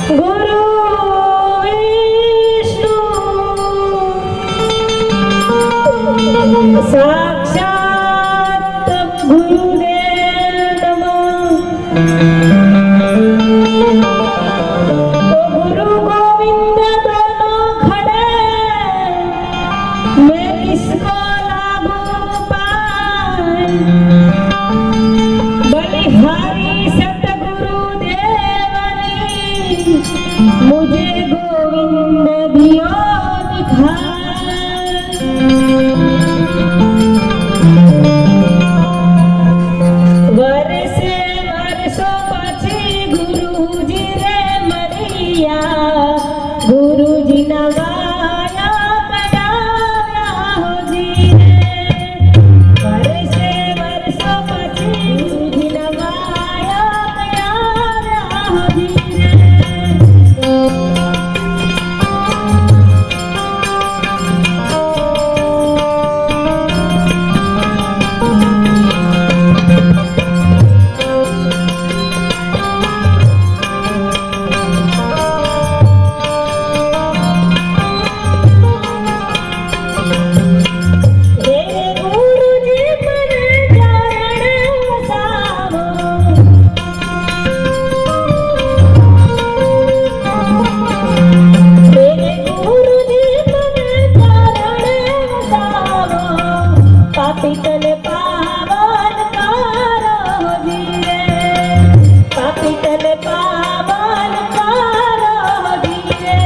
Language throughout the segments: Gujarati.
गुरु विष्णु साक्षात गुरुदेव नमः। तो गुरु गोविंद दोनों खड़े, मैं किसको लागू पाए। बलिहारी सतगुरुदेवनी मुझे गोविंद दियो दिखाए। वर्षे वर्षो पछी गुरुजी रे मरिया, गुरुजी नवाया कडाव्या होजी रे। वर्षे वर्षो पछी गुरुजी नवाया कडाव्या होजी रे। पापितन पावन कारो धीरे, पापितन पावन कारो धीरे।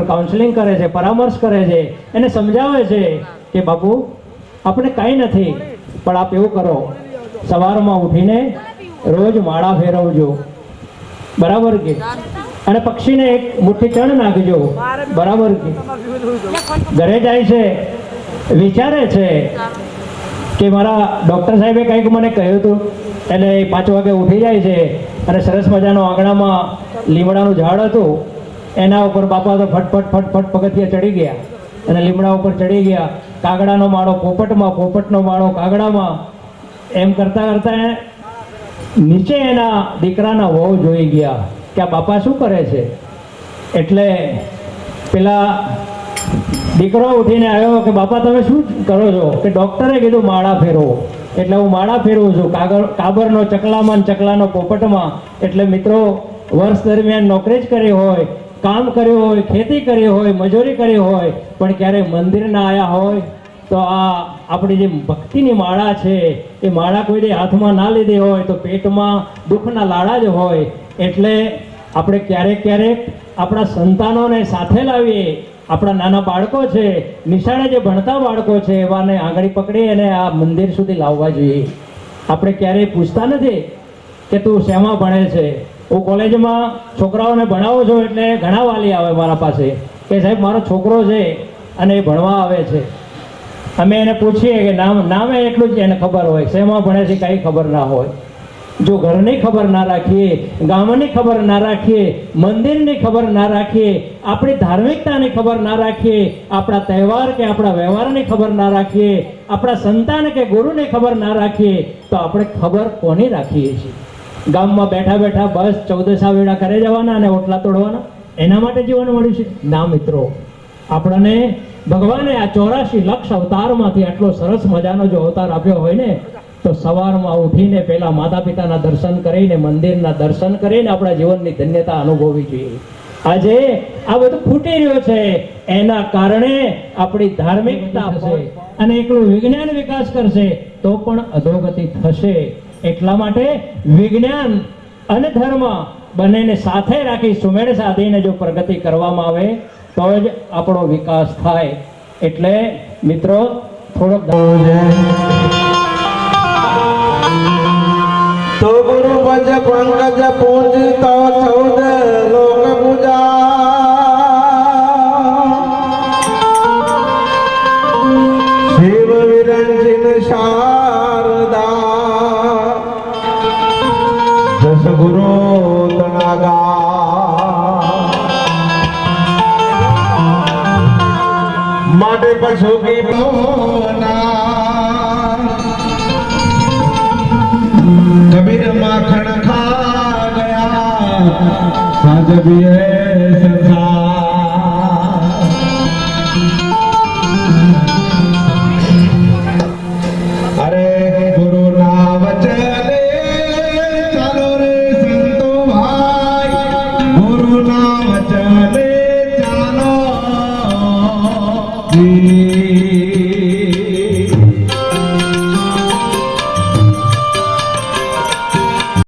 કાઉન્સેલિંગ કરે છે, પરામર્શ કરે છે, એને સમજાવે છે કે બાપુ આપણે કાંઈ નથી, પણ આપ એવું કરો, સવારમાં ઉઠીને રોજ માળા ફેરવજો, બરાબર કે, અને પક્ષીને એક મુઠ્ઠી ચણ નાખજો, બરાબર કે. ઘરે જાય છે, વિચારે છે કે મારા ડૉક્ટર સાહેબે કંઈક મને કહ્યું હતું, એટલે 5 વાગે ઉઠી જાય છે અને સરસ મજાનો આંગણામાં લીમડાનું ઝાડ હતું, એના ઉપર બાપા તો ફટફટ ફટફટ પગથિયા ચડી ગયા અને લીમડા ઉપર ચડી ગયા. કાગડાનો માળો પોપટમાં, પોપટનો માળો કાગડામાં, એમ કરતા કરતા નીચે એના દીકરાના વહુ જોઈ ગયા કે આ બાપા શું કરે છે. એટલે પેલા દીકરો ઉઠીને આવ્યો કે બાપા તમે શું કરો છો? કે ડૉક્ટરે કીધું માળા ફેરવો, એટલે હું માળા ફેરવું છું, કાબરનો ચકલામાં, ચકલાનો પોપટમાં. એટલે મિત્રો, વર્ષ દરમિયાન નોકરી જ કરી હોય, કામ કર્યું હોય, ખેતી કરી હોય, મજૂરી કરી હોય, પણ ક્યારે મંદિર ના આવ્યા હોય તો આ આપણી જે ભક્તિની માળા છે એ માળા કોઈને હાથમાં ના લીધી હોય તો પેટમાં દુઃખના લાડા જ હોય. એટલે આપણે ક્યારેક ક્યારેક આપણા સંતાનોને સાથે લાવીએ. આપણા નાના બાળકો છે, નિશાળે જે ભણતા બાળકો છે, એવાને આંગળી પકડી અને આ મંદિર સુધી લાવવા જોઈએ. આપણે ક્યારેય પૂછતા નથી કે તું શેમાં ભણે છે. હું કોલેજમાં છોકરાઓને ભણાવું છું, એટલે ઘણા વાલી આવે મારા પાસે કે સાહેબ મારો છોકરો છે અને એ ભણવા આવે છે. અમે એને પૂછીએ કે નામે એટલું જ એને ખબર હોય, શેમાં ભણે છે કાંઈ ખબર ના હોય. જો ઘરની ખબર ના રાખીએ, ગામની ખબર ના રાખીએ, મંદિરની ખબર ના રાખીએ, આપણી ધાર્મિકતાની ખબર ના રાખીએ, આપણા તહેવાર કે આપણા વ્યવહારની ખબર ના રાખીએ, આપણા સંતાન કે ગુરુની ખબર ના રાખીએ, તો આપણે ખબર કોની રાખીએ છીએ? ગામમાં બેઠા બેઠા બસ 14 વેળા કરે જવાના અને ઓટલા તોડવાના, એના માટે જીવન મળ્યું છે? ના મિત્રો, આપણને ભગવાને આ 84 લક્ષ અવતારમાંથી આટલો સરસ મજાનો જો અવતાર આપ્યો હોય ને, તો સવારમાં ઉઠીને પહેલા માતા પિતાના દર્શન કરીને, મંદિરના દર્શન કરીને આપણા જીવનની ધન્યતા અનુભવવી જોઈએ. આજે આ બધું ફૂટી રહ્યું છે એના કારણે આપણી ધાર્મિકતા થશે અને એકલું વિજ્ઞાન વિકાસ કરશે તો પણ અધોગતિ થશે. એટલા માટે વિજ્ઞાન અને ધર્મ બંનેને સાથે રાખી સુમેળ સાધીને જો પ્રગતિ કરવામાં આવે તો જ આપણો વિકાસ થાય. એટલે મિત્રો થોડોક તો ગુરુ પંચ પંકજ પૂજતો ચૌદ લોક પૂજા શિવ વિરંજન શારદા દસ ગુરુ તનાગા માટે પશુ કી બોના कबीर माखन खा गया साज भी है संसार. अरे गुरु ना वचने चलो रे संतो भाई गुरु ना वचने चलो जी